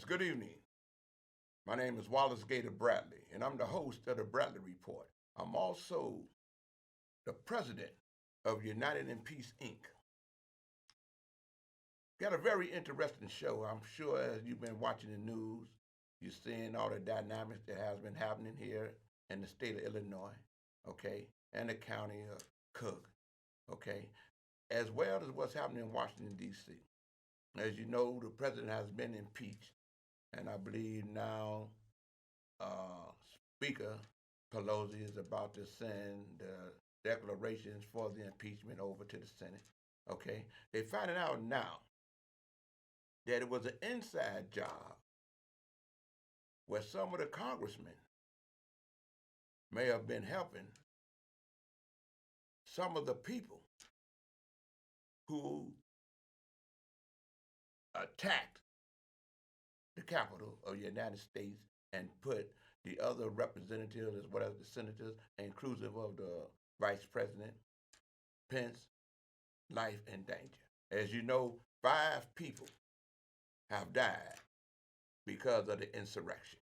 Yes, good evening. My name is Wallace Gator Bradley, and I'm the host of the Bradley Report. I'm also the president of United in Peace, Inc. Got a very interesting show. I'm sure as you've been watching the news, you're seeing all the dynamics that has been happening here in the state of Illinois, okay, and the county of Cook, okay, as well as what's happening in Washington, D.C. As you know, the president has been impeached, and I believe now Speaker Pelosi is about to send the declarations for the impeachment over to the Senate. Okay, they're finding out now that it was an inside job where some of the congressmen may have been helping some of the people who attacked the Capitol of the United States and put the other representatives as well as the senators, inclusive of the Vice President Pence, life in danger. As you know, 5 people have died because of the insurrection,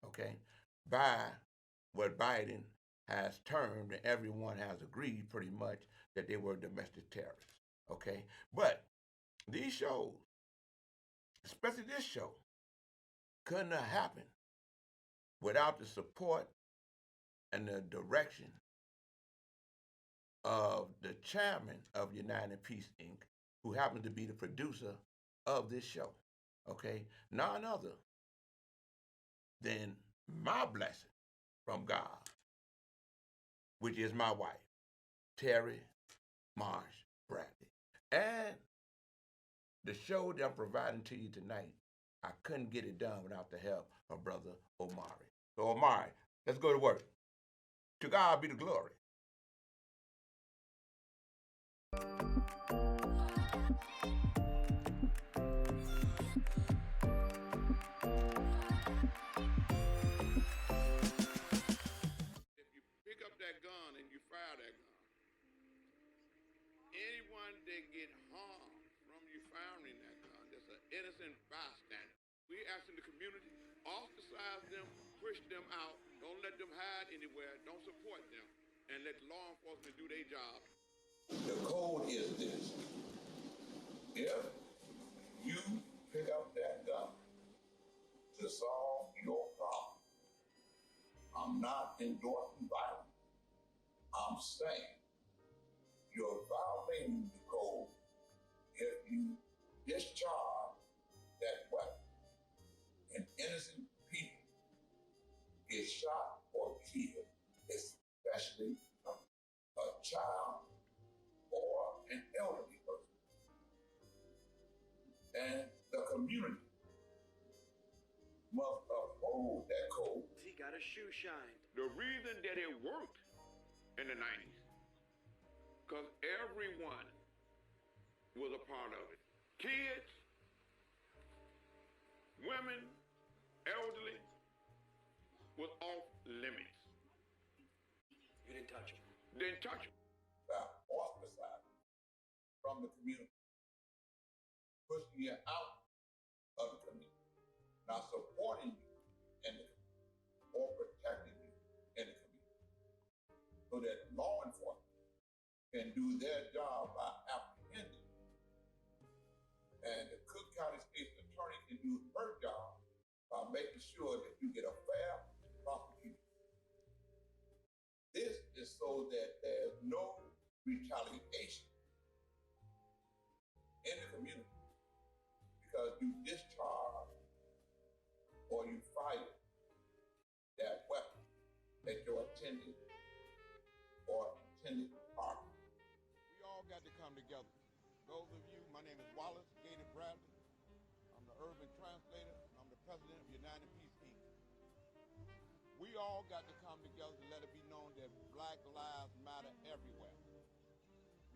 okay? By what Biden has termed, and everyone has agreed pretty much, that they were domestic terrorists, okay? But these shows, especially this show, couldn't have happened without the support and the direction of the chairman of United Peace Inc., who happens to be the producer of this show. Okay? None other than my blessing from God, which is my wife, Terry Marsh Bradley. And the show that I'm providing to you tonight, I couldn't get it done without the help of Brother Omari. So, Omari, let's go to work. To God be the glory. If you pick up that gun and you fire that gun, anyone that get harmed from you firing that gun, that's an innocent bystander. We asking the community, ostracize them, push them out, don't let them hide anywhere, don't support them, and let law enforcement do their job. The code is this. If you pick up that gun to solve your problem, I'm not endorsing violence. I'm saying you're violating the code if you discharge that weapon and innocent people get shot or killed, especially a child or an elderly person. And the community must uphold that code. He got a shoe shined. The reason that it worked in the 90s, because everyone was a part of it. Kids, women, elderly, was off limits. You didn't touch him. Didn't touch them. Ostracized from the community, pushing you out of the community, not supporting you in the community, or protecting you in the community, so that law enforcement can do their job by apprehending you, and the Cook County State's Attorney can do her job by making sure that you get a fair prosecution. This is so that there's no retaliation in the community because you discharge or you fire that weapon at your intended target. We all got to come together. Those of you, my name is Wallace Gator Bradley. I'm the urban translator. I'm the president of United Peace Inc. We all got to come together to let it be known that Black lives matter everywhere.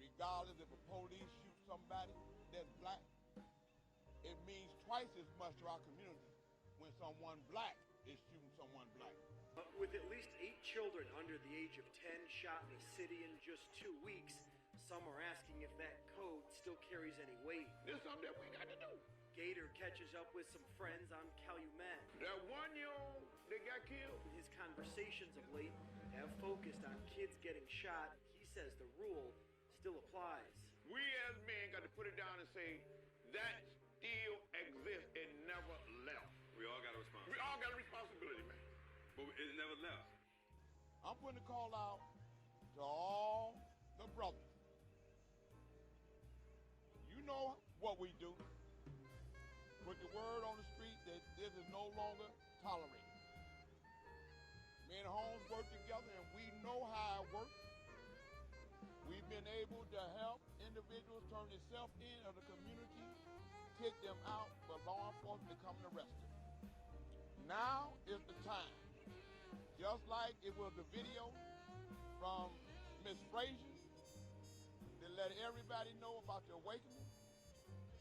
Regardless if a police shoots somebody that's black, it means twice as much to our community when someone black is shooting someone black. With at least 8 children under the age of 10 shot in the city in just 2 weeks, some are asking if that code still carries any weight. This is something that we got to do. Gator catches up with some friends on Calumet. That 1-year-old that got killed. His conversations of late have focused on kids getting shot. He says the rule still applies. We as men got to put it down and say that still exists. It never left. We all got a responsibility. We all got a responsibility, man. But it never left. I'm putting a call out to all the brothers. You know what we do. Put the word on the street that this is no longer tolerated. Me and Holmes work together and we know how it works. We've been able to help individuals turn themselves in of the community, take them out for law enforcement to come and arrest them. Now is the time. Just like it was the video from Miss Frazier that let everybody know about the awakening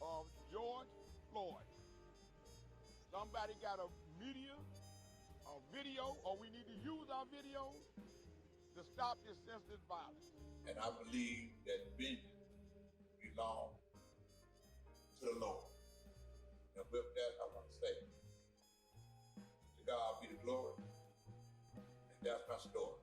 of George Floyd. Somebody got a video, or we need to use our videos to stop this senseless violence. And I believe that vengeance belongs to the Lord. And with that, I want to say, to God be the glory. And that's my story.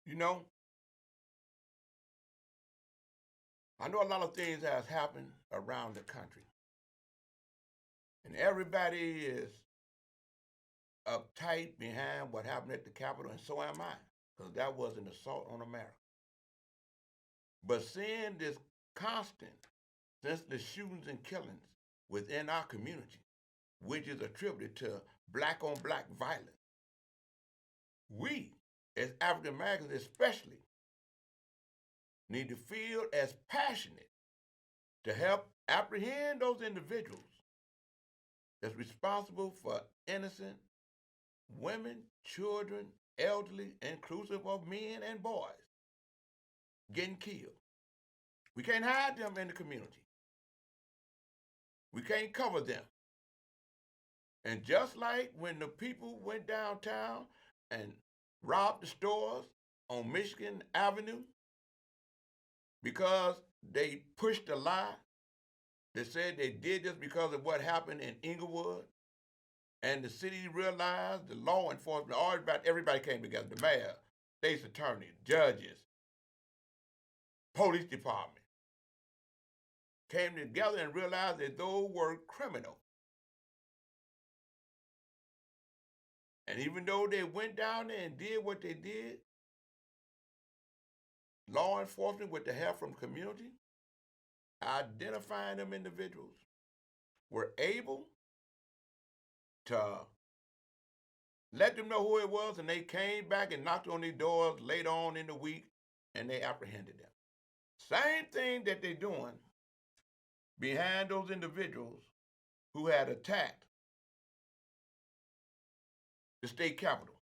You know, I know a lot of things has happened around the country. And everybody is uptight behind what happened at the Capitol, and so am I, because that was an assault on America. But seeing this constant senseless shootings and killings within our community, which is attributed to black-on-black violence, we, as African Americans especially, need to feel as passionate to help apprehend those individuals that's responsible for innocent women, children, elderly, inclusive of men and boys, getting killed. We can't hide them in the community. We can't cover them. And just like when the people went downtown and robbed the stores on Michigan Avenue because they pushed a lie that said they did this because of what happened in Inglewood, and the city realized, the law enforcement, everybody came together, the mayor, state's attorney, judges, police department, came together and realized that those were criminals. And even though they went down there and did what they did, law enforcement, with the help from the community, identifying them individuals, were able to let them know who it was, and they came back and knocked on their doors later on in the week, and they apprehended them. Same thing that they're doing behind those individuals who had attacked the state capitol.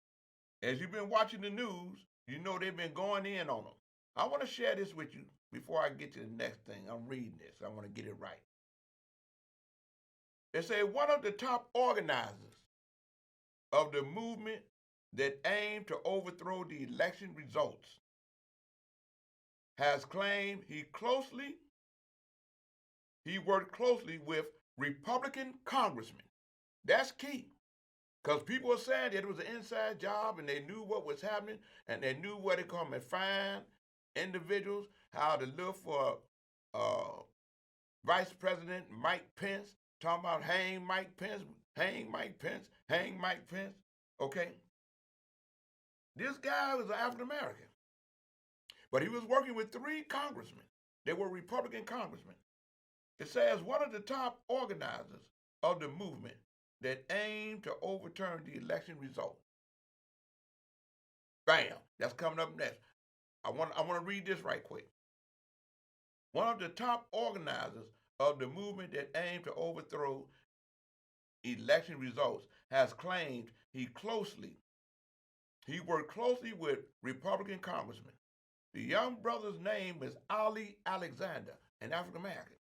As you've been watching the news, you know they've been going in on them. I want to share this with you before I get to the next thing. I'm reading this. I want to get it right. They say one of the top organizers of the movement that aimed to overthrow the election results has claimed he worked closely with Republican congressmen. That's key. Because people are saying that it was an inside job and they knew what was happening and they knew where to come and find individuals, how to look for Vice President Mike Pence, talking about hang Mike Pence, hang Mike Pence, hang Mike Pence, okay? This guy was an African American, but he was working with 3 congressmen. They were Republican congressmen. It says one of the top organizers of the movement that aimed to overturn the election result. Bam, that's coming up next. I want to read this right quick. One of the top organizers of the movement that aimed to overthrow election results has claimed he worked closely with Republican congressmen. The young brother's name is Ali Alexander, an African American.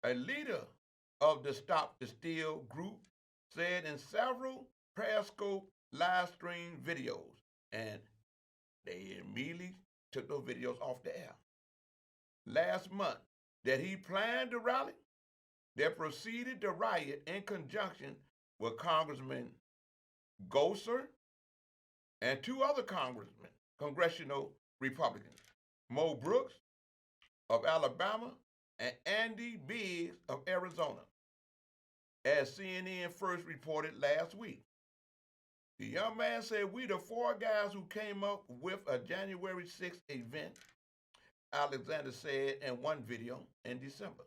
A leader of the Stop the Steal group said in several Periscope live stream videos, and they immediately took those videos off the air last month, that he planned to rally that proceeded to riot in conjunction with Congressman Gosar and two other congressional Republicans, Mo Brooks of Alabama and Andy Biggs of Arizona, as CNN first reported last week. The young man said, "We the four guys who came up with a January 6th event," Alexander said in one video in December.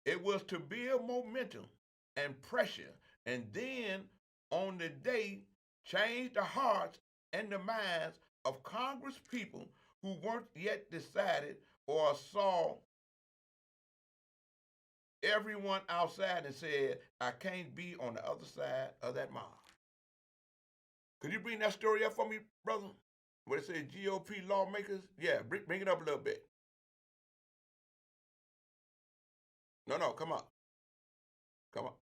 "It was to build momentum and pressure, and then on the day change the hearts and the minds of Congress people who weren't yet decided or saw everyone outside and said, I can't be on the other side of that mob." Could you bring that story up for me, brother? Where it says GOP lawmakers? Yeah, bring it up a little bit. No, come on. Come on.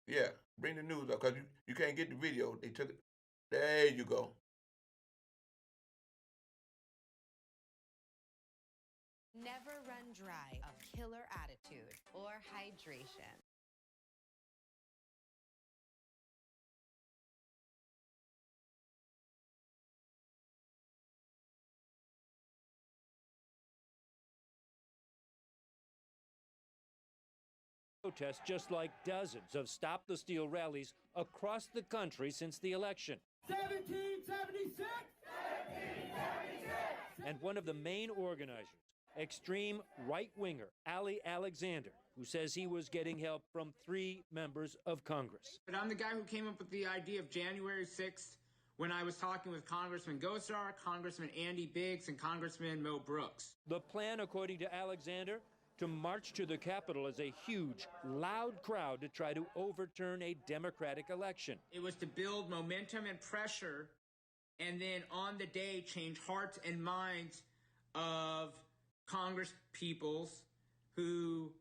Yeah, bring the news up because you can't get the video. They took it. There you go. Never run dry of killer attitude or hydration. Protests just like dozens of Stop the Steal rallies across the country since the election. 1776! 1776! And one of the main organizers, extreme right-winger Ali Alexander, who says he was getting help from 3 members of Congress. But I'm the guy who came up with the idea of January 6th when I was talking with Congressman Gosar, Congressman Andy Biggs, and Congressman Mo Brooks. The plan, according to Alexander, to march to the Capitol as a huge, loud crowd to try to overturn a Democratic election. It was to build momentum and pressure, and then on the day change hearts and minds of Congress peoples who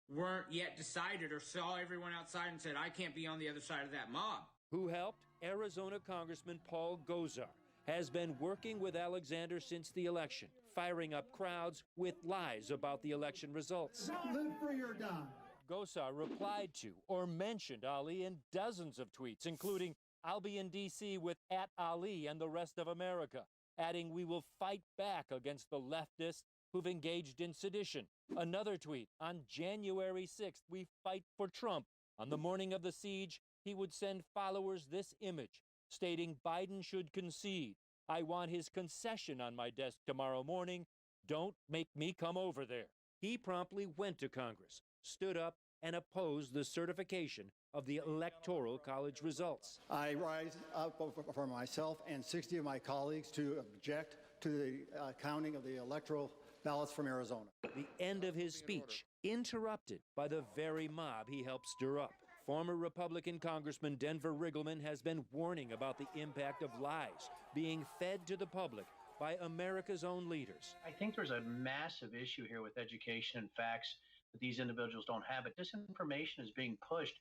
weren't yet decided or saw everyone outside and said, I can't be on the other side of that mob. Who helped? Arizona Congressman Paul Gosar has been working with Alexander since the election, firing up crowds with lies about the election results. Live free or die. Gosar replied to or mentioned Ali in dozens of tweets, including, I'll be in D.C. with @Ali and the rest of America, adding, we will fight back against the leftists who've engaged in sedition. Another tweet, on January 6th, we fight for Trump. On the morning of the siege, he would send followers this image, stating Biden should concede. I want his concession on my desk tomorrow morning. Don't make me come over there. He promptly went to Congress, stood up, and opposed the certification of the Electoral College results. I rise up for myself and 60 of my colleagues to object to the counting of the electoral ballots from Arizona. The end of his speech interrupted by the very mob he helped stir up. Former Republican Congressman Denver Riggleman has been warning about the impact of lies being fed to the public by America's own leaders. I think there's a massive issue here with education and facts that these individuals don't have. But disinformation is being pushed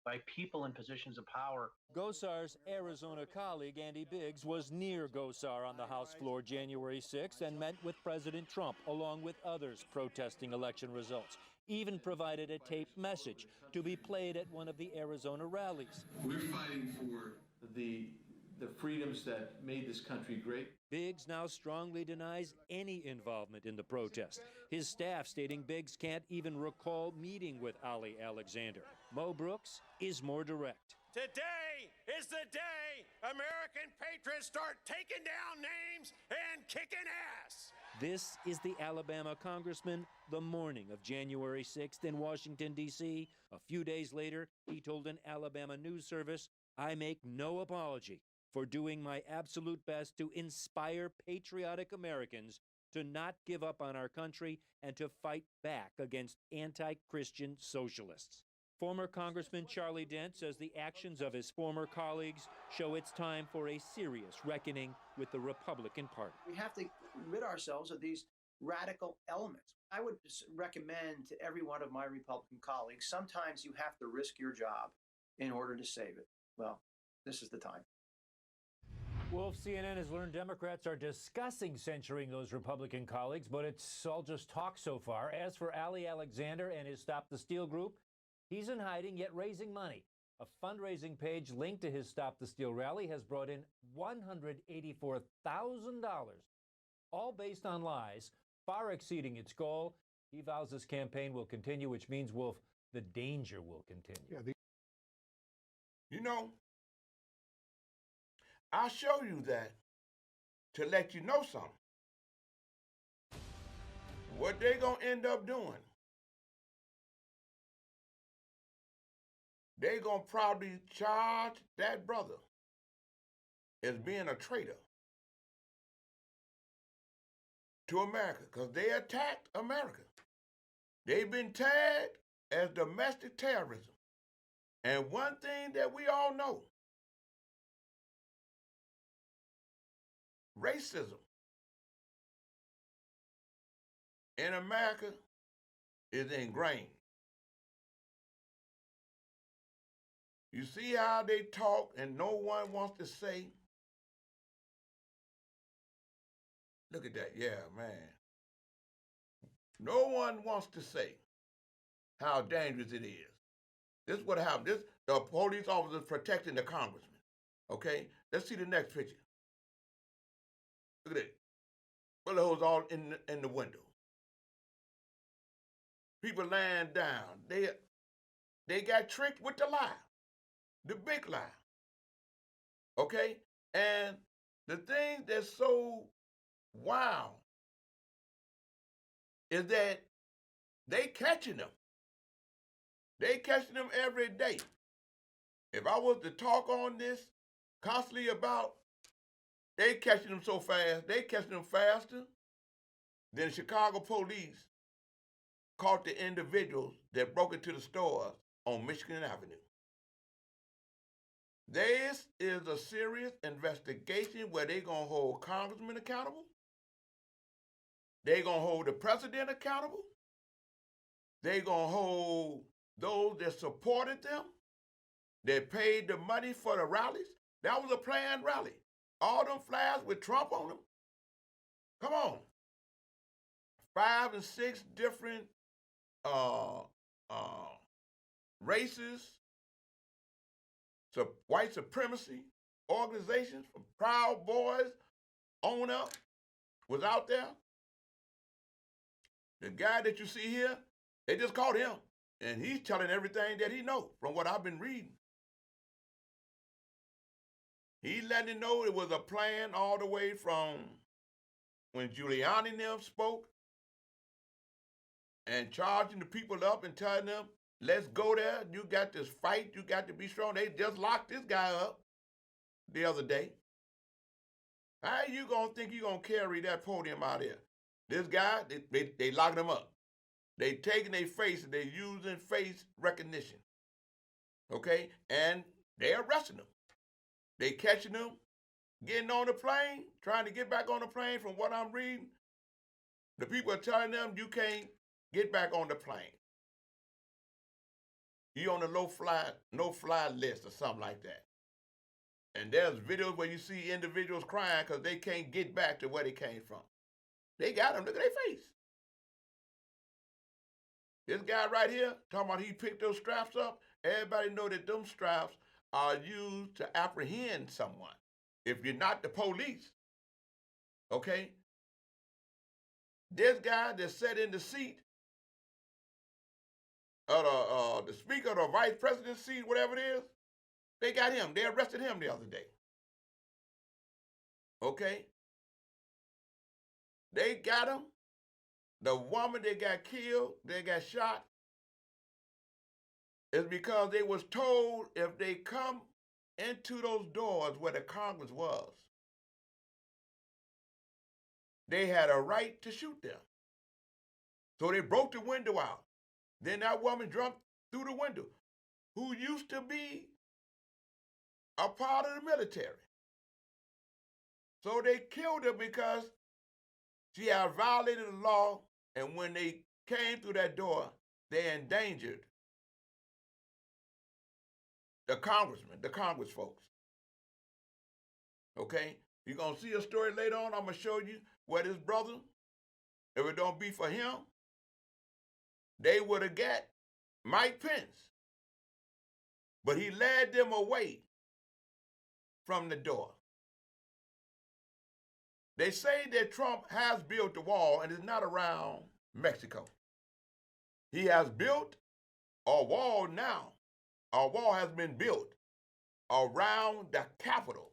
by people in positions of power. Gosar's Arizona colleague, Andy Biggs, was near Gosar on the House floor January 6th and met with President Trump, along with others protesting election results. Even provided a taped message to be played at one of the Arizona rallies. We're fighting for the freedoms that made this country great. Biggs now strongly denies any involvement in the protest. His staff stating Biggs can't even recall meeting with Ali Alexander. Mo Brooks is more direct. Today is the day American patriots start taking down names and kicking ass. This is the Alabama congressman the morning of January 6th in Washington, D.C. A few days later, he told an Alabama news service, "I make no apology for doing my absolute best to inspire patriotic Americans to not give up on our country and to fight back against anti-Christian socialists." Former Congressman Charlie Dent says the actions of his former colleagues show it's time for a serious reckoning with the Republican Party. We have to rid ourselves of these radical elements. I would recommend to every one of my Republican colleagues, sometimes you have to risk your job in order to save it. Well, this is the time. Wolf, CNN has learned Democrats are discussing censuring those Republican colleagues, but it's all just talk so far. As for Ali Alexander and his Stop the Steal group, he's in hiding, yet raising money. A fundraising page linked to his Stop the Steal rally has brought in $184,000, all based on lies, far exceeding its goal. He vows his campaign will continue, which means, Wolf, the danger will continue. Yeah, You know, I'll show you that to let you know something. What they gonna end up doing, they gonna probably charge that brother as being a traitor to America, because they attacked America. They've been tagged as domestic terrorism. And one thing that we all know, racism in America is ingrained. You see how they talk and no one wants to say, look at that, yeah, man. No one wants to say how dangerous it is. This is what happened. This, the police officers protecting the congressman. Okay? Let's see the next picture. Look at that. Bullet holes all in the window. People laying down. They got tricked with the lie. The big lie. Okay? And the thing that's so wow is that they catching them. They catching them every day. If I was to talk on this constantly about, they catching them so fast, they catching them faster than the Chicago police caught the individuals that broke into the stores on Michigan Avenue. This is a serious investigation where they're going to hold congressmen accountable. They're going to hold the president accountable. They're going to hold those that supported them. They paid the money for the rallies. That was a planned rally. All them flags with Trump on them. Come on. 5 and 6 different races, white supremacy organizations from Proud Boys on up was out there. The guy that you see here, they just caught him, and he's telling everything that he knows from what I've been reading. He letting know it was a plan all the way from when Giuliani and them spoke and charging the people up and telling them, let's go there. You got this fight. You got to be strong. They just locked this guy up the other day. How you going to think you going to carry that podium out there? This guy, they locked him up. They taking their face and they using face recognition. Okay? And they arresting him. They catching him, getting on the plane, trying to get back on the plane. From what I'm reading, the people are telling them you can't get back on the plane. You on the no-fly list or something like that. And there's videos where you see individuals crying because they can't get back to where they came from. They got them. Look at their face. This guy right here, talking about he picked those straps up. Everybody know that them straps are used to apprehend someone. If you're not the police, okay? This guy that sat in the seat of the speaker, the vice president's seat, whatever it is, they got him. They arrested him the other day. Okay? they got him. The woman that got killed, they got shot, is because they was told if they come into those doors where the Congress was, they had a right to shoot them. So they broke the window out. Then that woman jumped through the window, who used to be a part of the military. So they killed her because she had violated the law, and when they came through that door, they endangered the congressman, the Congress folks. Okay? You're going to see a story later on. I'm going to show you where this brother, if it don't be for him, they would have got Mike Pence. But he led them away from the door. They say that Trump has built the wall and is not around Mexico. He has built a wall now. A wall has been built around the Capitol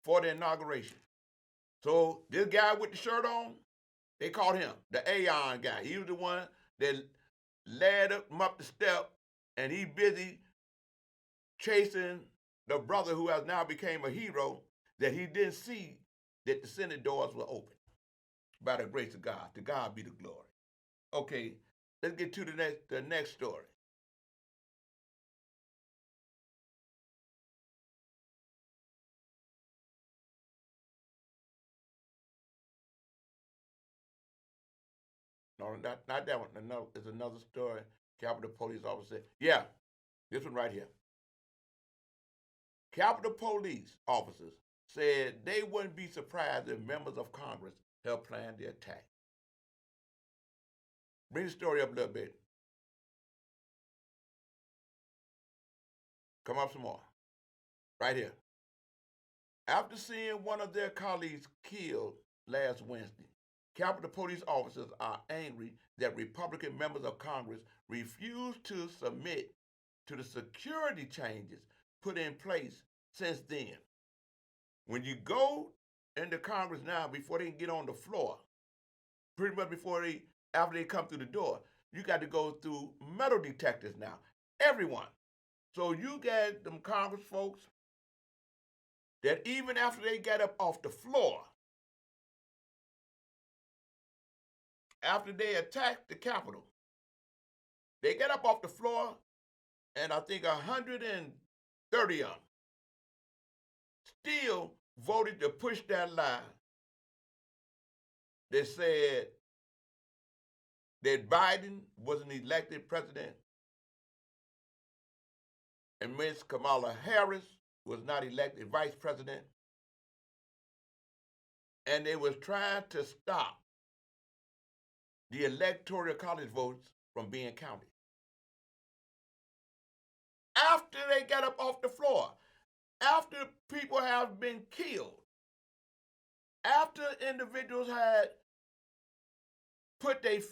for the inauguration. So this guy with the shirt on, they called him the Aeon guy. He was the one that led him up the step, and he busy chasing the brother who has now became a hero, that he didn't see that the Senate doors were open by the grace of God. To God be the glory. Okay, let's get to the next story. No, not that one. No, it's another story. Capitol Police officer. Yeah, this one right here. Capitol Police officers said they wouldn't be surprised if members of Congress helped plan the attack. Bring the story up a little bit. Come up some more. Right here. After seeing one of their colleagues killed last Wednesday, Capitol Police officers are angry that Republican members of Congress refused to submit to the security changes put in place since then. When you go into Congress now, before they can get on the floor, pretty much after they come through the door, you got to go through metal detectors now. Everyone. So you got them Congress folks that even after they get up off the floor, after they attacked the Capitol, they get up off the floor, and I think 130 of them still voted to push that lie that said that Biden was an elected president and Ms. Kamala Harris was not elected vice president, and they was trying to stop the electoral college votes from being counted. After they got up off the floor, after people have been killed, after individuals had put the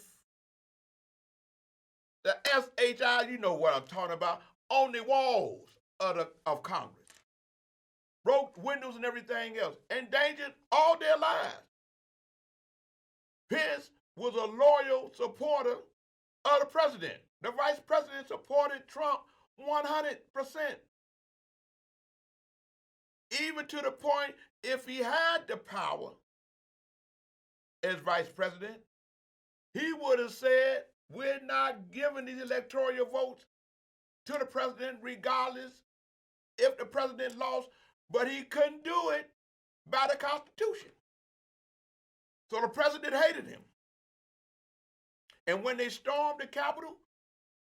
SHI, you know what I'm talking about, on the walls of Congress, broke windows and everything else, endangered all their lives. Pence was a loyal supporter of the president. The vice president supported Trump 100%. Even to the point, if he had the power as vice president, he would have said, we're not giving these electoral votes to the president regardless if the president lost, but he couldn't do it by the Constitution. So the president hated him. And when they stormed the Capitol,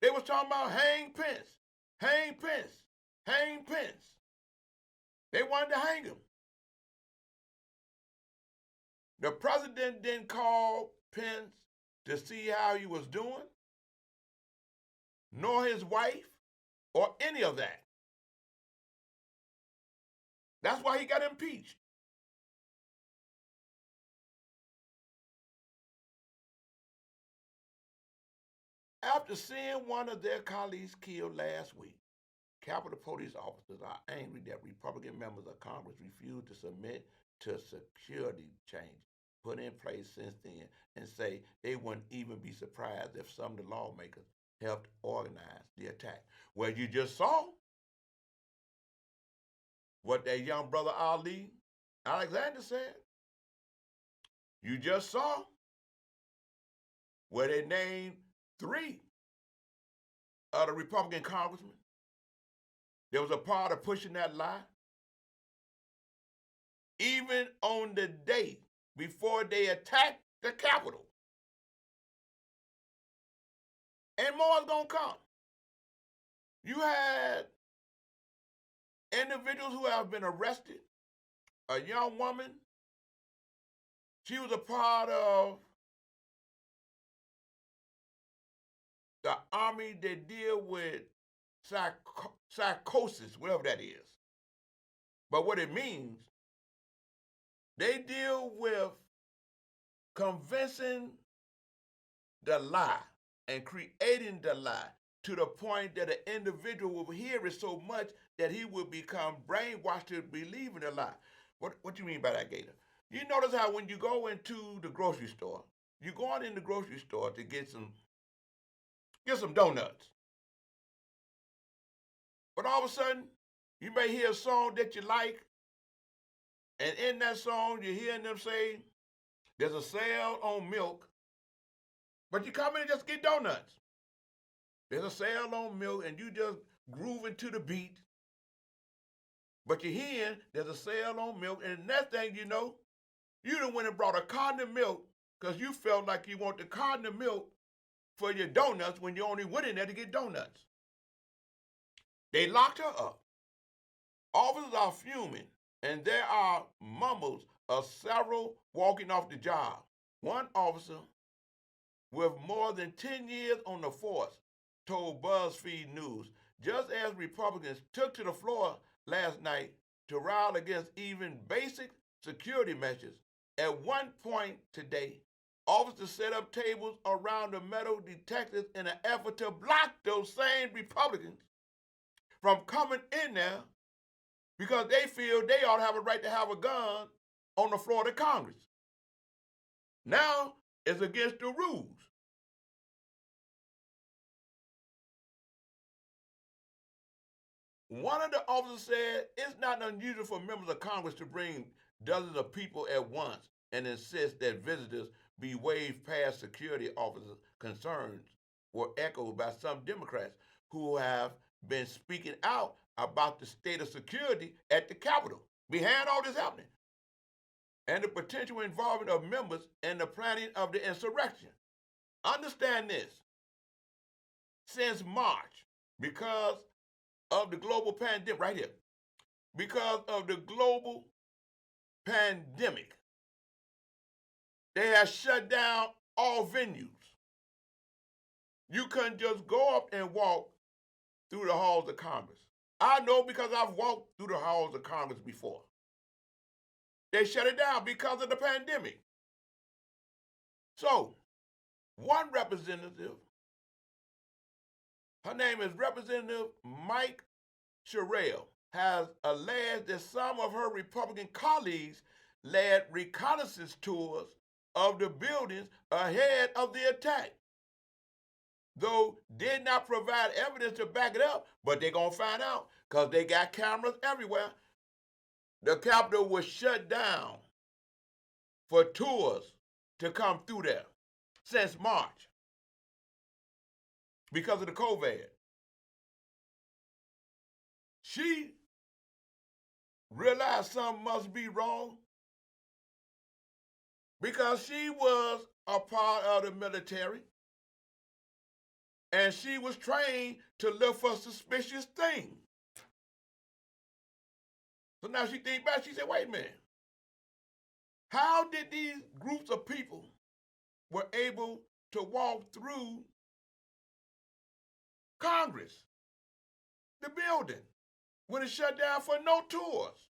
they was talking about hang Pence, hang Pence, hang Pence. They wanted to hang him. The president didn't call Pence to see how he was doing, nor his wife, or any of that. That's why he got impeached. After seeing one of their colleagues killed last week, Capitol Police officers are angry that Republican members of Congress refused to submit to security change put in place since then and say they wouldn't even be surprised if some of the lawmakers helped organize the attack. Well, you just saw what that young brother Ali Alexander said. You just saw where they named 3 of the Republican congressmen. There was a part of pushing that lie. Even on the day before they attacked the Capitol. And more is going to come. You had individuals who have been arrested. A young woman, she was a part of the army that deal with psychosis, whatever that is. But what it means, they deal with convincing the lie and creating the lie to the point that an individual will hear it so much that he will become brainwashed to believe in the lie. What do you mean by that, Gator? You notice how when you go into the grocery store, you're going in the grocery store to get some donuts. But all of a sudden, you may hear a song that you like, and in that song, you're hearing them say, there's a sale on milk, but you come in just get donuts. There's a sale on milk, and you just grooving to the beat. But you're hearing there's a sale on milk, and the next thing you know, you done went and brought a carton of milk because you felt like you want the carton of milk for your donuts when you only went in there to get donuts. They locked her up. Officers are fuming, and there are mumbles of several walking off the job. One officer with more than 10 years on the force told BuzzFeed News, just as Republicans took to the floor last night to rally against even basic security measures, at one point today, officers set up tables around the metal detectors in an effort to block those same Republicans from coming in there because they feel they ought to have a right to have a gun on the floor of the Congress. Now it's against the rules. One of the officers said it's not unusual for members of Congress to bring dozens of people at once and insist that visitors be waved past security officers' concerns were echoed by some Democrats who have been speaking out about the state of security at the Capitol behind all this happening and the potential involvement of members in the planning of the insurrection. Understand this. Since March, because of the global pandemic, right here, because of the global pandemic, they have shut down all venues. You couldn't just go up and walk through the halls of Congress. I know because I've walked through the halls of Congress before. They shut it down because of the pandemic. So, one representative, her name is Representative Mike Sherrill, has alleged that some of her Republican colleagues led reconnaissance tours of the buildings ahead of the attack, though did not provide evidence to back it up, but they're going to find out because they got cameras everywhere. The Capitol was shut down for tours to come through there since March because of the COVID. She realized something must be wrong because she was a part of the military and she was trained to look for suspicious things. So now she thinks back, she said, wait a minute. How did these groups of people were able to walk through Congress, the building, when it's shut down for no tours?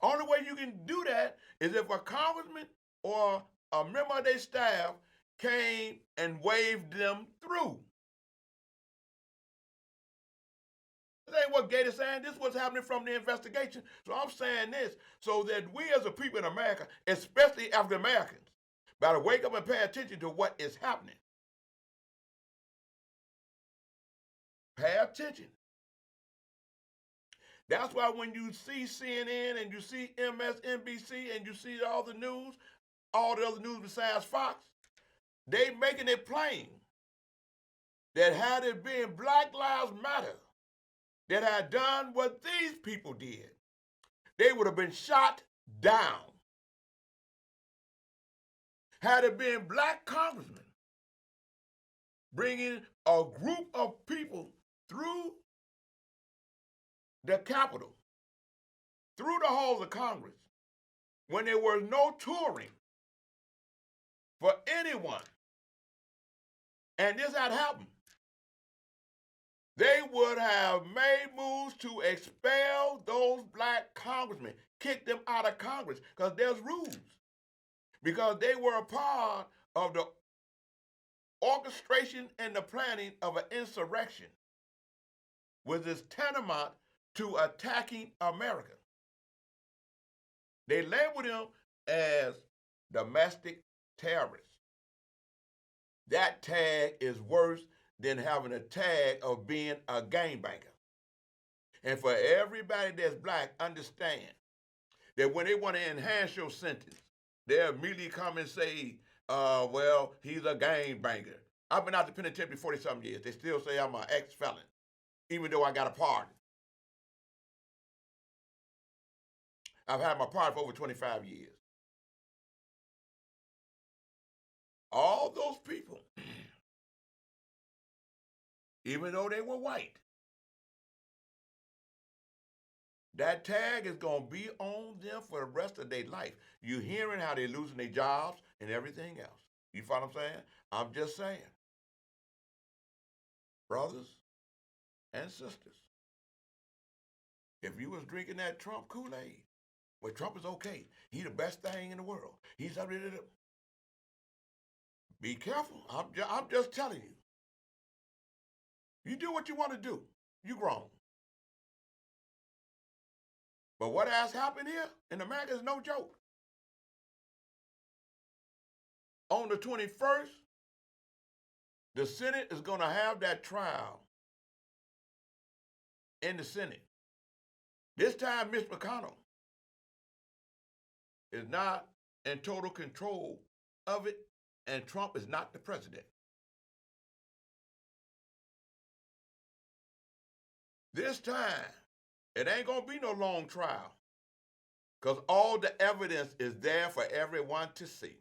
Only way you can do that is if a congressman or a member of their staff came and waved them through. ain't what Gator's saying. This is what's happening from the investigation. So I'm saying this so that we as a people in America, especially African Americans, better wake up and pay attention to what is happening. Pay attention. That's why when you see CNN and you see MSNBC and you see all the news, all the other news besides Fox, they making it plain that had it been Black Lives Matter that had done what these people did, they would have been shot down. Had it been black congressmen bringing a group of people through the Capitol, through the halls of Congress, when there was no touring for anyone, and this had happened, they would have made moves to expel those black congressmen, kick them out of Congress, because there's rules. Because they were a part of the orchestration and the planning of an insurrection, which is tantamount to attacking America. They labeled them as domestic terrorists. That tag is worse than having a tag of being a gangbanger. And for everybody that's black, understand that when they want to enhance your sentence, they'll immediately come and say, well, he's a gangbanger. I've been out the penitentiary 40-something years. They still say I'm an ex-felon, even though I got a pardon. I've had my pardon for over 25 years. All those people, even though they were white, that tag is going to be on them for the rest of their life. You're hearing how they're losing their jobs and everything else. You follow what I'm saying? I'm just saying. Brothers and sisters, if you was drinking that Trump Kool-Aid, well, Trump is okay. He's the best thing in the world. He's up there. Be careful. I'm just telling you. You do what you want to do. You grown. But what has happened here in America is no joke. On the 21st, the Senate is going to have that trial in the Senate. This time, Mitch McConnell is not in total control of it, and Trump is not the president. This time, it ain't going to be no long trial, because all the evidence is there for everyone to see.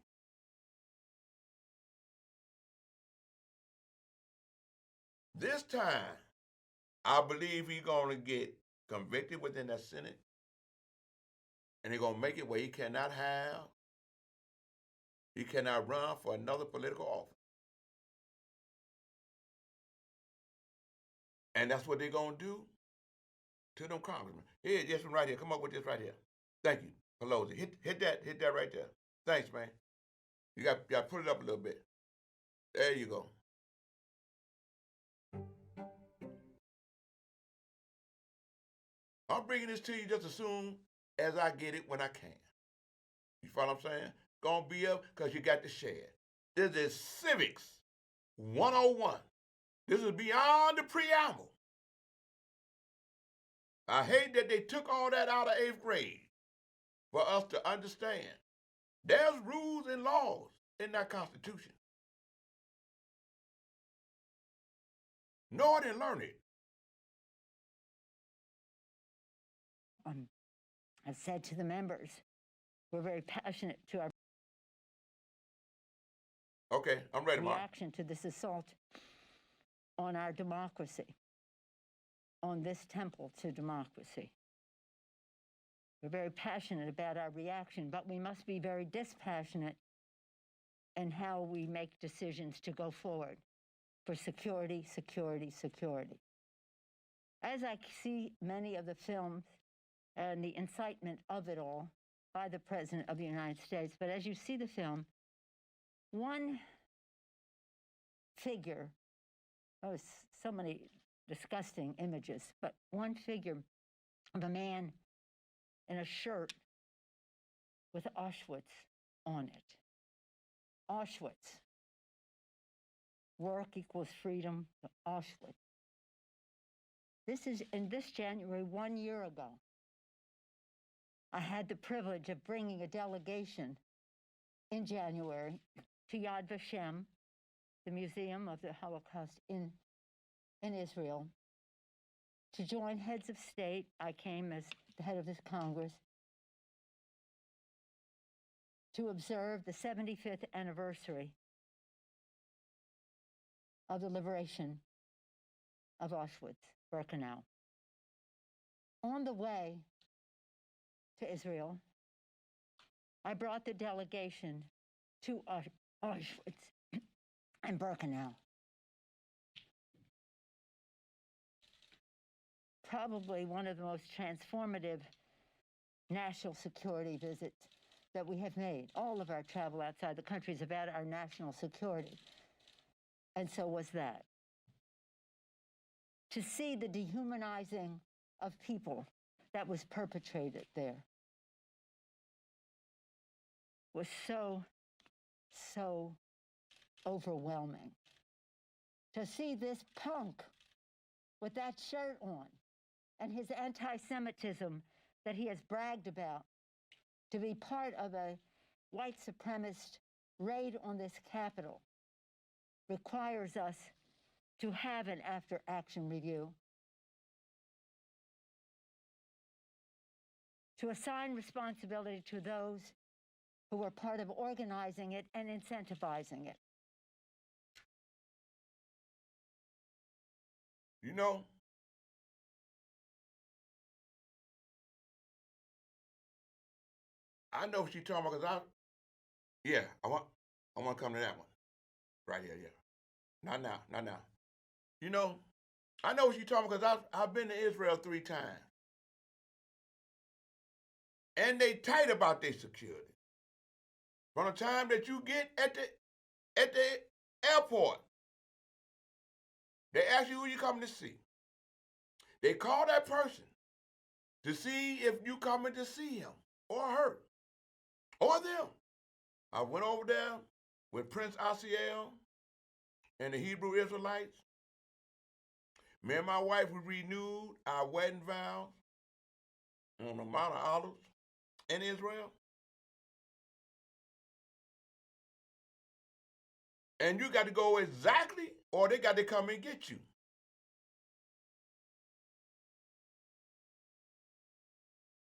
This time, I believe he's going to get convicted within that Senate, and they're going to make it where he cannot run for another political office. And that's what they're going to do to them congressmen. Here, this one right here. Come up with this right here. Thank you, Pelosi. Hit that right there. Thanks, man. You got to put it up a little bit. There you go. I'm bringing this to you just as soon as I get it when I can. You follow what I'm saying? Gonna be up because you got to share. This is Civics 101. This is beyond the preamble. I hate that they took all that out of 8th grade for us to understand. There's rules and laws in that Constitution. Know it and learn it. I've said to the members, we're very passionate to our Okay, I'm ready, Mark. reaction to this assault on our democracy, on this temple to democracy. We're very passionate about our reaction, but we must be very dispassionate in how we make decisions to go forward for security, security, security. As I see many of the films and the incitement of it all by the President of the United States, but as you see the film, one figure, so many disgusting images, but one figure of a man in a shirt with Auschwitz on it. Auschwitz. Work equals freedom. Auschwitz. This is in this January, 1 year ago. I had the privilege of bringing a delegation in January to Yad Vashem, the Museum of the Holocaust in Israel, to join heads of state. I came as the head of this Congress to observe the 75th anniversary of the liberation of Auschwitz-Birkenau. On the way to Israel, I brought the delegation to Auschwitz and Birkenau. Probably one of the most transformative national security visits that we have made. All of our travel outside the country is about our national security. And so was that. To see the dehumanizing of people that was perpetrated there was so overwhelming. To see this punk with that shirt on and his anti-Semitism that he has bragged about, to be part of a white supremacist raid on this Capitol, requires us to have an after-action review, to assign responsibility to those who were part of organizing it and incentivizing it. You know, I know what you're talking about because I want to come to that one. Right here, yeah. Not now. You know, I know what you're talking about because I've been to Israel 3 times. And they tight about their security. From the time that you get at the airport, they ask you who you coming to see. They call that person to see if you coming to see him or her or them. I went over there with Prince Asiel and the Hebrew Israelites. Me and my wife, we renewed our wedding vows on the Mount of Olives in Israel. And you got to go exactly, or they got to come and get you.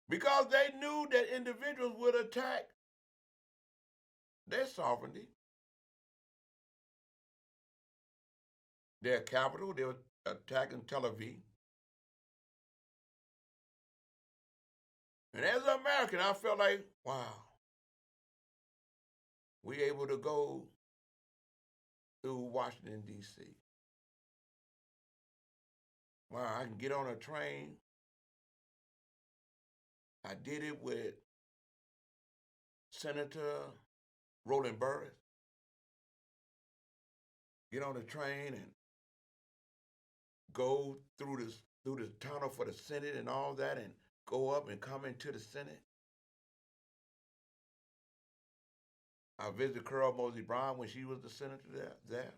Because they knew that individuals would attack their sovereignty, their capital. They were attacking Tel Aviv. And as an American, I felt like, wow, we able to go through Washington, D.C. Wow, I can get on a train. I did it with Senator Roland Burris. Get on the train and go through the tunnel for the Senate and all that, and go up and come into the Senate. I visited Carol Mosey Brown when she was the senator there.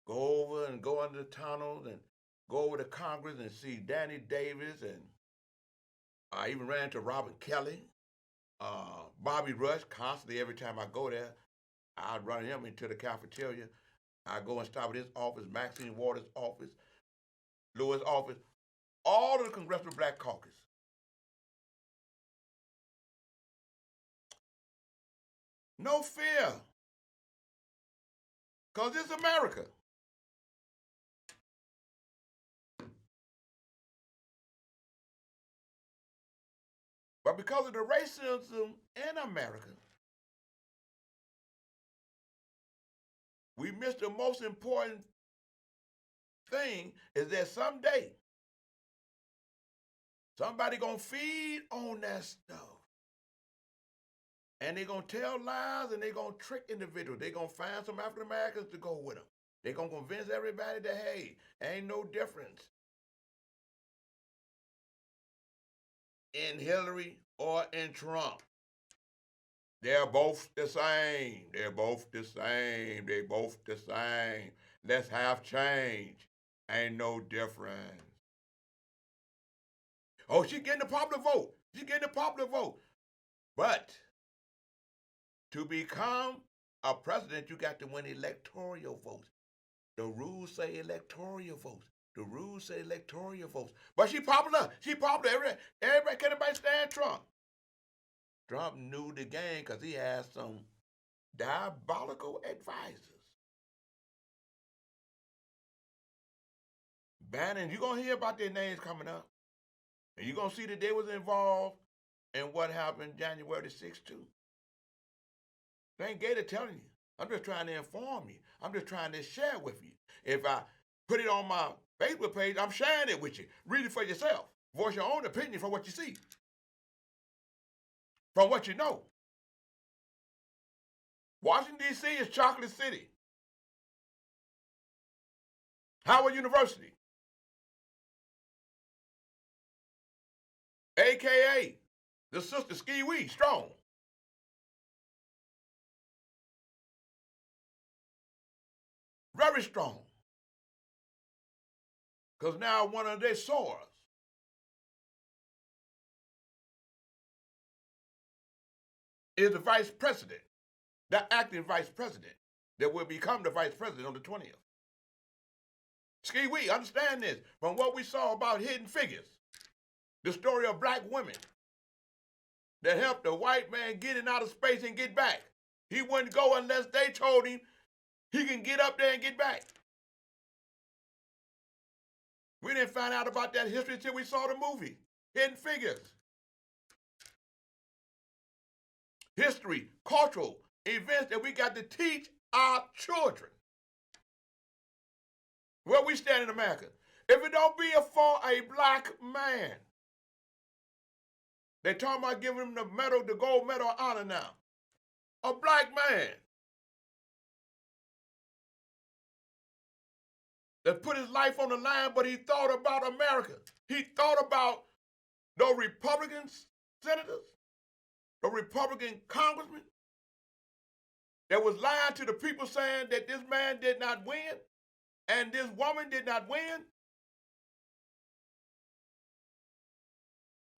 Go over and go under the tunnels and go over to Congress and see Danny Davis, and I even ran into Robert Kelly, Bobby Rush. Constantly, every time I go there, I'd run him into the cafeteria. I go and stop at his office, Maxine Waters' office, Lewis' office, all of the Congressional Black Caucus. No fear, because it's America. But because of the racism in America, we missed the most important thing, is that someday somebody gonna feed on that stuff. And they're gonna tell lies and they're gonna trick individuals. They're gonna find some African Americans to go with them. They're going to convince everybody that, hey, ain't no difference in Hillary or in Trump. They're both the same. They're both the same. They both the same. Let's have change. Ain't no difference. Oh, she getting the popular vote. She getting the popular vote. But to become a president, you got to win electoral votes. The rules say electoral votes. The rules say electoral votes. But she popular. She popular. Everybody can anybody stand Trump. Trump knew the game because he had some diabolical advisors. Bannon, you're going to hear about their names coming up. And you're going to see that they was involved in what happened January the 6th, too. They ain't Gator telling you. I'm just trying to inform you. I'm just trying to share with you. If I put it on my Facebook page, I'm sharing it with you. Read it for yourself. Voice your own opinion from what you see. From what you know. Washington, D.C. is Chocolate City. Howard University. A.K.A. the sister Ski Wee, strong. Very strong. Because now one of their sores is the vice president, the acting vice president that will become the vice president on the 20th. Ski Wee, understand this. From what we saw about Hidden Figures, the story of black women that helped the white man get in outer space and get back. He wouldn't go unless they told him he can get up there and get back. We didn't find out about that history until we saw the movie, Hidden Figures. History, cultural events that we got to teach our children. Where we stand in America. If it don't be for a black man, they talking about giving him the medal, the gold medal of honor now. A black man that put his life on the line, but he thought about America. He thought about the Republican senators, the Republican congressmen that was lying to the people saying that this man did not win and this woman did not win.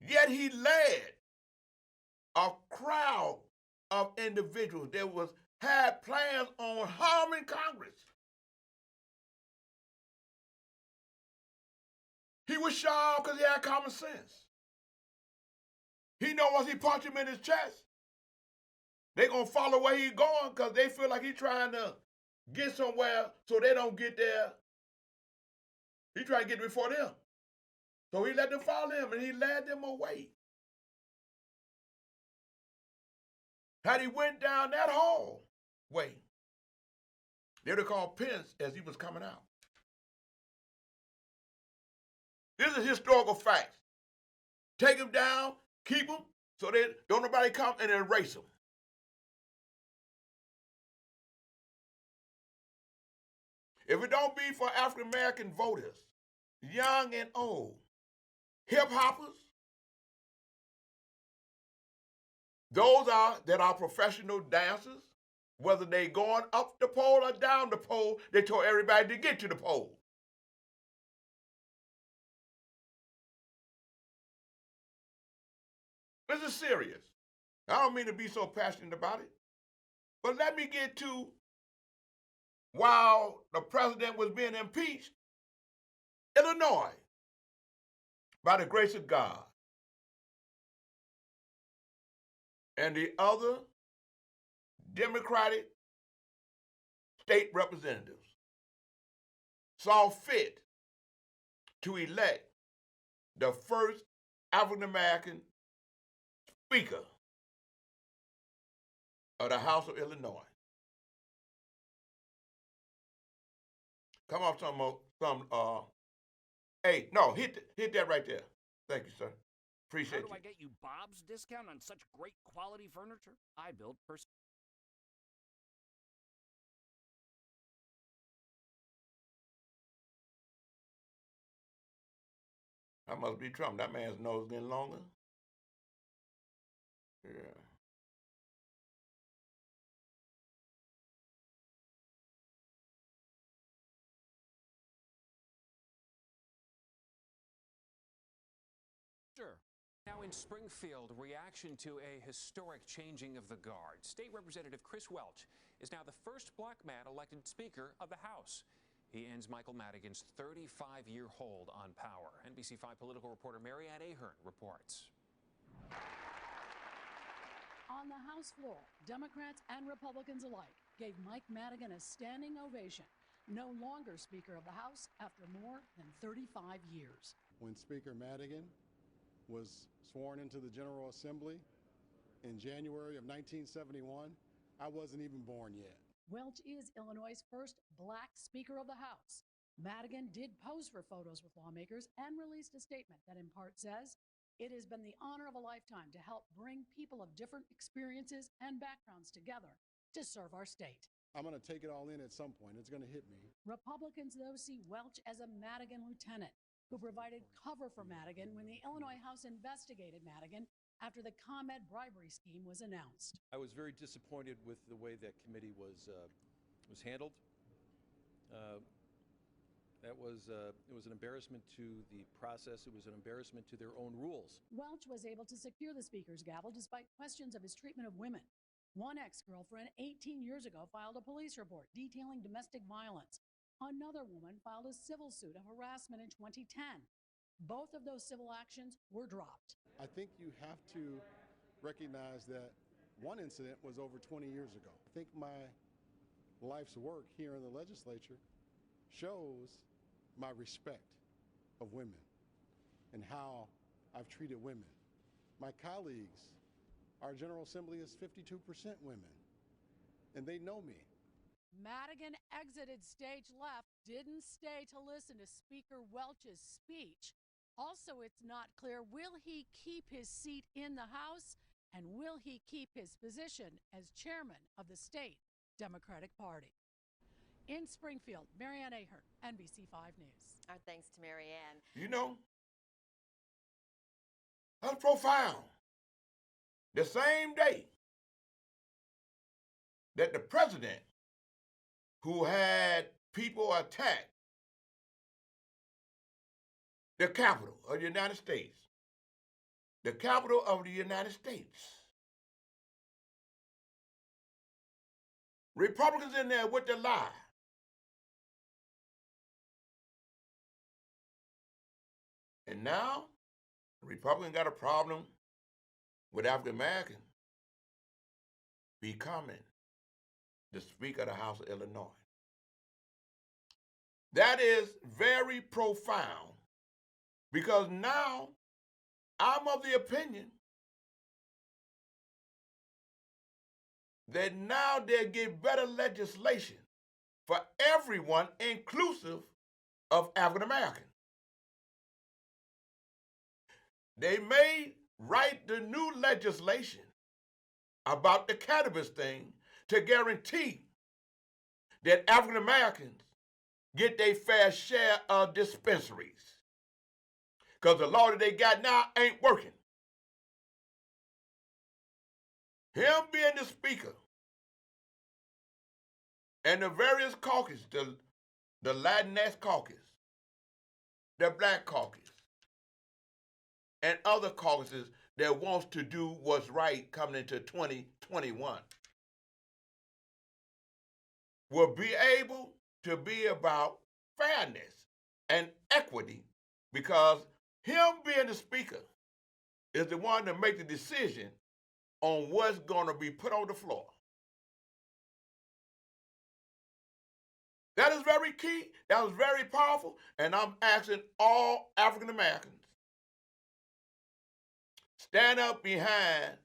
Yet he led a crowd of individuals that had plans on harming Congress. He was sharp because he had common sense. He know once he punch him in his chest, they gonna follow where he's going because they feel like he's trying to get somewhere so they don't get there. He trying to get before them. So he let them follow him and he led them away. Had he went down that hallway, they would have called Pence as he was coming out. This is historical facts. Take him down, keep him, so that don't nobody come and erase him. If it don't be for African American voters, young and old, hip hoppers, those that are professional dancers, whether they going up the pole or down the pole, they told everybody to get to the pole. This is serious. I don't mean to be so passionate about it, but let me get to while the president was being impeached, Illinois, by the grace of God, and the other Democratic state representatives saw fit to elect the first African American Speaker of the House of Illinois. Come on, hey, no, hit that right there. Thank you, sir. Appreciate you. How do I get you Bob's discount on such great quality furniture? I build That must be Trump. That man's nose getting longer. Yeah. Sure. Now in Springfield, reaction to a historic changing of the guard. State Representative Chris Welch is now the first black man elected Speaker of the House. He ends Michael Madigan's 35-year hold on power. NBC5 political reporter Marianne Ahern reports. On the House floor, Democrats and Republicans alike gave Mike Madigan a standing ovation, no longer Speaker of the House after more than 35 years. When Speaker Madigan was sworn into the General Assembly in January of 1971, I wasn't even born yet. Welch is Illinois' first black Speaker of the House. Madigan did pose for photos with lawmakers and released a statement that in part says, "It has been the honor of a lifetime to help bring people of different experiences and backgrounds together to serve our state." I'm going to take it all in at some point. It's going to hit me. Republicans, though, see Welch as a Madigan lieutenant who provided cover for Madigan when the Illinois House investigated Madigan after the ComEd bribery scheme was announced. I was very disappointed with the way that committee was handled. It was an embarrassment to the process. It was an embarrassment to their own rules. Welch was able to secure the Speaker's gavel despite questions of his treatment of women. One ex-girlfriend 18 years ago filed a police report detailing domestic violence. Another woman filed a civil suit of harassment in 2010. Both of those civil actions were dropped. I think you have to recognize that one incident was over 20 years ago. I think my life's work here in the legislature shows my respect of women and how I've treated women. My colleagues, our General Assembly is 52% women, and they know me. Madigan exited stage left, didn't stay to listen to Speaker Welch's speech. Also, it's not clear, will he keep his seat in the House, and will he keep his position as chairman of the state Democratic Party? In Springfield, Marianne Ahern, NBC5 News. Our thanks to Marianne. You know, that's profound. The same day that the president, who had people attack the Capitol of the United States, the Capitol of the United States, Republicans in there with the lie. And now, the Republicans got a problem with African Americans becoming the Speaker of the House of Illinois. That is very profound, because now I'm of the opinion that now they'll get better legislation for everyone, inclusive of African Americans. They may write the new legislation about the cannabis thing to guarantee that African Americans get their fair share of dispensaries. Because the law that they got now ain't working. Him being the Speaker and the various caucus, the Latinx caucus, the Black caucus, and other caucuses that wants to do what's right coming into 2021 will be able to be about fairness and equity, because him being the Speaker is the one to make the decision on what's going to be put on the floor. That is very key. That was very powerful. And I'm asking all African Americans, stand up behind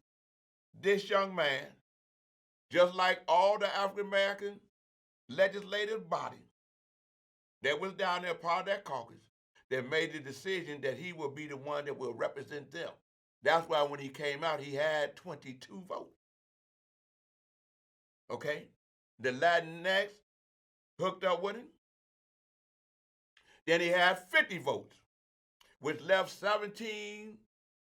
this young man, just like all the African American legislative body that was down there, part of that caucus, that made the decision that he will be the one that will represent them. That's why when he came out, he had 22 votes. Okay? The Latinx hooked up with him. Then he had 50 votes. which left 17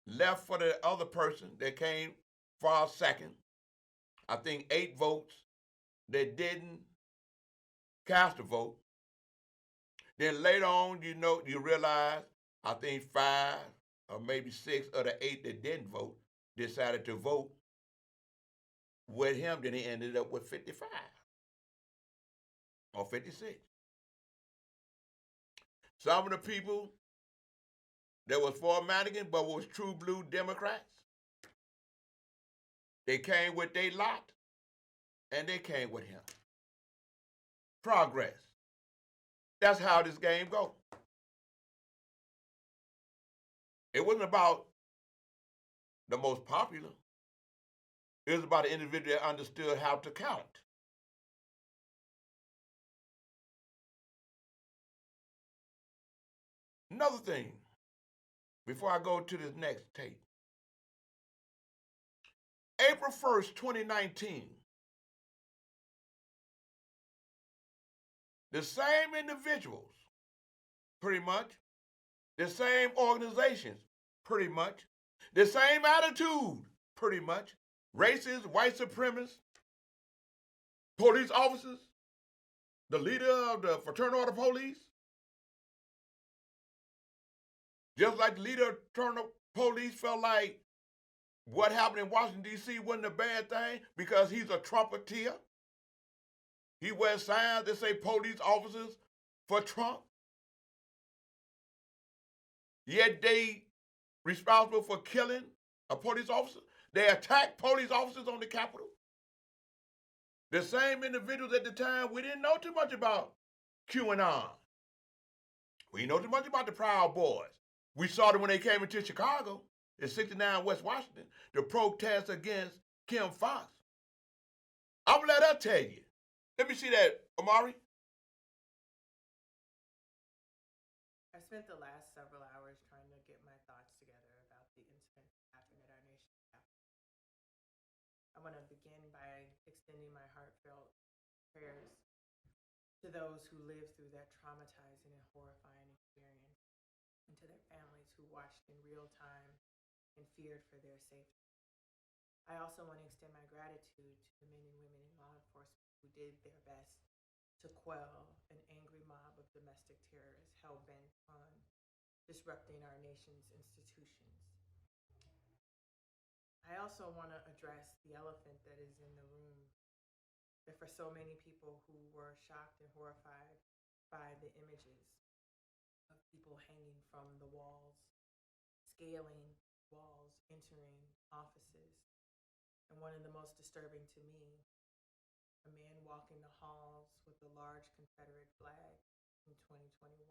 left for the other person that came far second. I think 8 votes that didn't cast a vote. Then later on, you realize, I think 5 or maybe 6 of the 8 that didn't vote decided to vote with him. Then he ended up with 55 or 56. Some of the people that was for Madigan but was true blue Democrats, they came with their lot and they came with him. Progress. That's how this game goes. It wasn't about the most popular. It was about an individual that understood how to count. Another thing, before I go to this next tape. April 1st, 2019, the same individuals, pretty much, the same organizations, pretty much, the same attitude, pretty much, racist, white supremacists, police officers, the leader of the Fraternal Order Police, just like the leader of Fraternal Police felt like what happened in Washington, D.C. wasn't a bad thing because he's a trumpeter. He wears signs that say police officers for Trump. Yet they responsible for killing a police officer. They attacked police officers on the Capitol. The same individuals at the time, we didn't know too much about QAnon. We didn't know too much about the Proud Boys. We saw them when they came into Chicago in 69 West Washington to protest against Kim Foxx. I'm gonna let her tell you. Let me see that, Amari. I spent the last several hours trying to get my thoughts together about the incident that happened at our nation's capital. I want to begin by extending my heartfelt prayers to those who lived through that traumatizing and horrifying experience, and to their families who watched in real time and feared for their safety. I also want to extend my gratitude to the men and women in law enforcement who did their best to quell an angry mob of domestic terrorists hell-bent on disrupting our nation's institutions. I also want to address the elephant that is in the room, that for so many people who were shocked and horrified by the images of people hanging from the walls, scaling walls, entering offices. And one of the most disturbing to me, a man walking the halls with a large Confederate flag in 2021.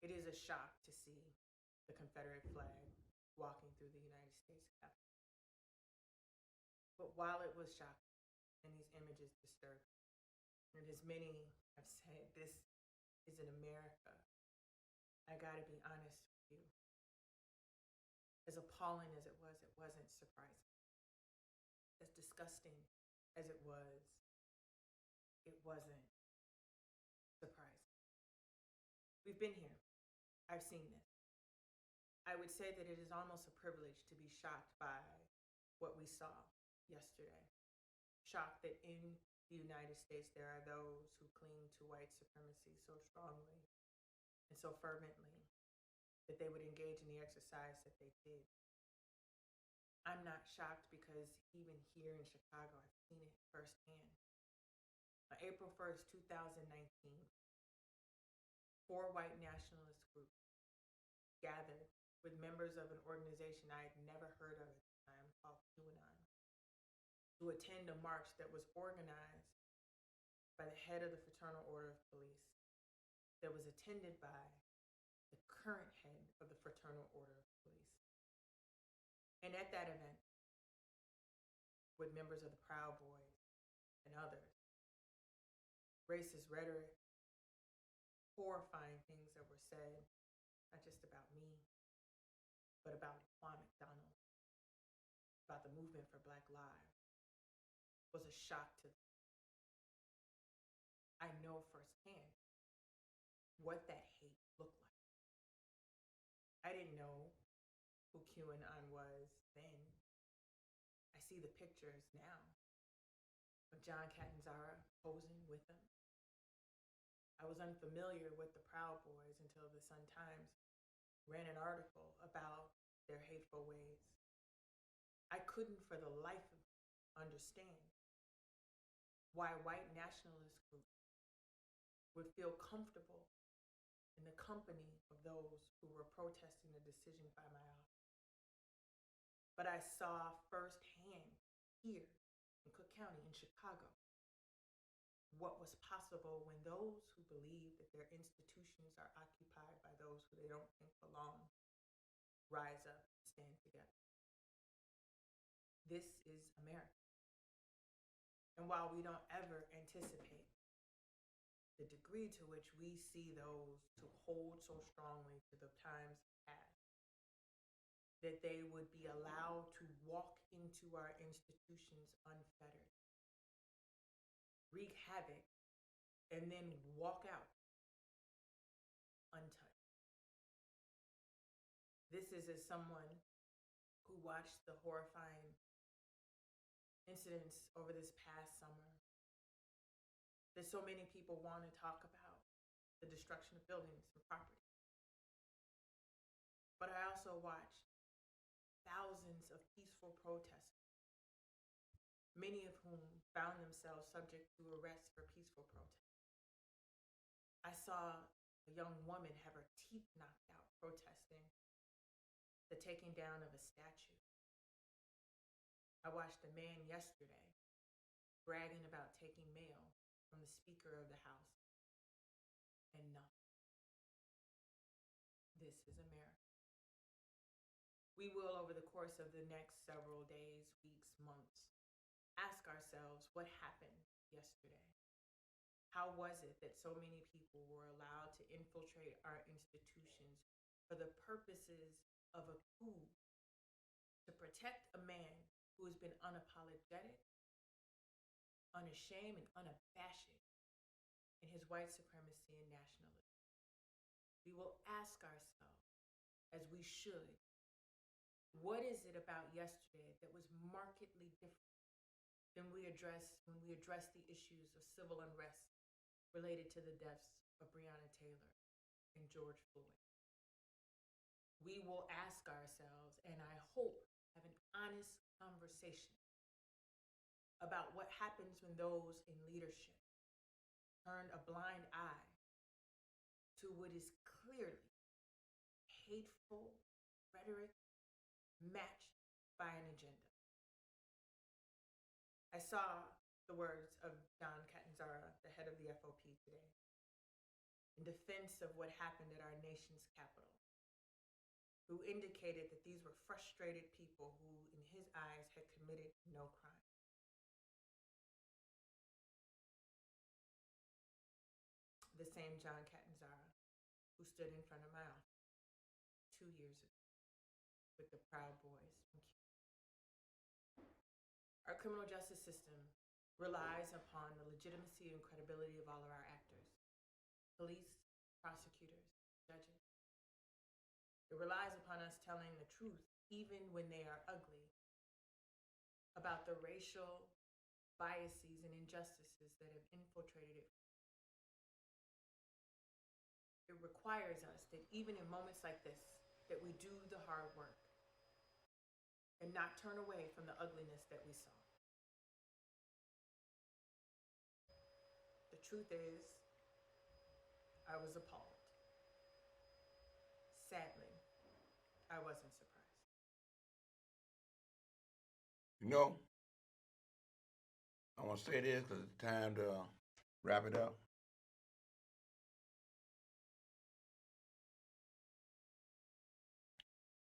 It is a shock to see the Confederate flag walking through the United States Capitol. But while it was shocking and these images disturbing, and as many have said, this is in America, I gotta be honest with you. As appalling as it wasn't surprising. As disgusting as it wasn't surprising. We've been here. I've seen this. I would say that it is almost a privilege to be shocked by what we saw yesterday. Shocked that in the United States there are those who cling to white supremacy so strongly and so fervently that they would engage in the exercise that they did. I'm not shocked because even here in Chicago, I've seen it firsthand. On April 1st, 2019, 4 white nationalist groups gathered with members of an organization I had never heard of at the time called QAnon to attend a march that was organized by the head of the Fraternal Order of Police, that was attended by the current head of the Fraternal Order of Police. And at that event, with members of the Proud Boys and others, racist rhetoric, horrifying things that were said, not just about me, but about Laquan McDonald, about the movement for Black Lives, was a shock to them. I know firsthand what that hate looked like. I didn't know who QAnon was then. I see the pictures now of John Catanzara posing with them. I was unfamiliar with the Proud Boys until the Sun-Times ran an article about their hateful ways. I couldn't for the life of me understand why white nationalist groups would feel comfortable in the company of those who were protesting a decision by my office. But I saw firsthand here in Cook County, in Chicago, what was possible when those who believe that their institutions are occupied by those who they don't think belong rise up and stand together. This is America. And while we don't ever anticipate the degree to which we see those who hold so strongly to the times past, that they would be allowed to walk into our institutions unfettered, wreak havoc, and then walk out untouched. This is as someone who watched the horrifying incidents over this past summer that so many people want to talk about, the destruction of buildings and property. But I also watched thousands of peaceful protesters, many of whom found themselves subject to arrest for peaceful protest. I saw a young woman have her teeth knocked out protesting the taking down of a statue. I watched a man yesterday bragging about taking mail from the Speaker of the House, and nothing. This is America. We will, over the course of the next several days, weeks, months, ask ourselves what happened yesterday. How was it that so many people were allowed to infiltrate our institutions for the purposes of a coup to protect a man who has been unapologetic, unashamed, and unabashed in his white supremacy and nationalism? We will ask ourselves, as we should, what is it about yesterday that was markedly different than when we address the issues of civil unrest related to the deaths of Breonna Taylor and George Floyd? We will ask ourselves, and I hope have an honest conversation about what happens when those in leadership turn a blind eye to what is clearly hateful rhetoric matched by an agenda. I saw the words of John Catanzara, the head of the FOP, today, in defense of what happened at our nation's capital, who indicated that these were frustrated people who, in his eyes, had committed no crime. The same John Catanzara who stood in front of my office 2 years ago with the Proud Boys from Cuba. Our criminal justice system relies upon the legitimacy and credibility of all of our actors, police, prosecutors, judges. It relies upon us telling the truth, even when they are ugly, about the racial biases and injustices that have infiltrated it. It requires us that even in moments like this, that we do the hard work and not turn away from the ugliness that we saw. The truth is, I was appalled. Sadly, I wasn't surprised. You know, I want to say this because it's time to wrap it up.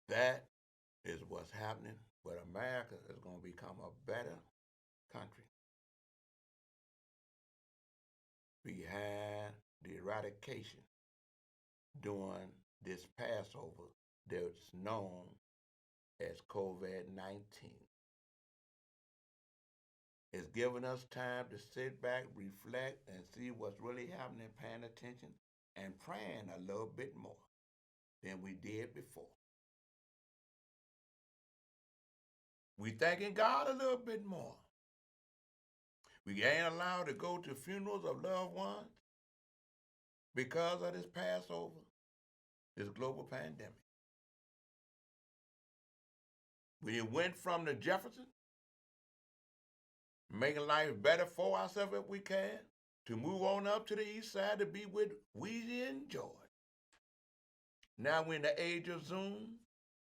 That is what's happening, but America is going to become a better country. We had the eradication during this Passover that's known as COVID-19. It's given us time to sit back, reflect, and see what's really happening, paying attention, and praying a little bit more. than we did before. We thanking God a little bit more. We ain't allowed to go to funerals of loved ones because of this Passover, this global pandemic. We went from the Jefferson, making life better for ourselves if we can, to move on up to the east side to be with Weezy and George. Now we're in the age of Zoom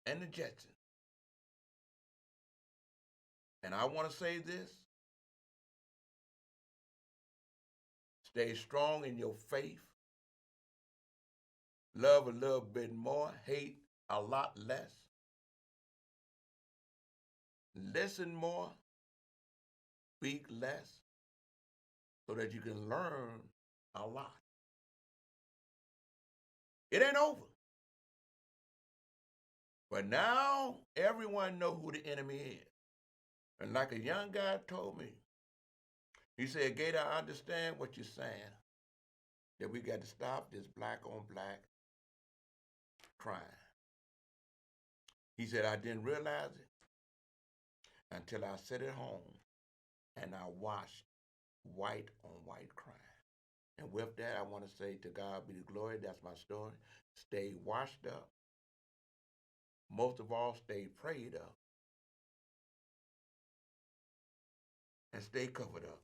and the Jetsons. And I want to say this. Stay strong in your faith. Love a little bit more, hate a lot less. Listen more, speak less, so that you can learn a lot. It ain't over. But now everyone know who the enemy is. And like a young guy told me, he said, Gator, I understand what you're saying, that we got to stop this black on black crime. He said, I didn't realize it until I sat at home and I watched white on white crime. And with that, I want to say to God be the glory. That's my story. Stay washed up. Most of all, stay prayed up. And stay covered up.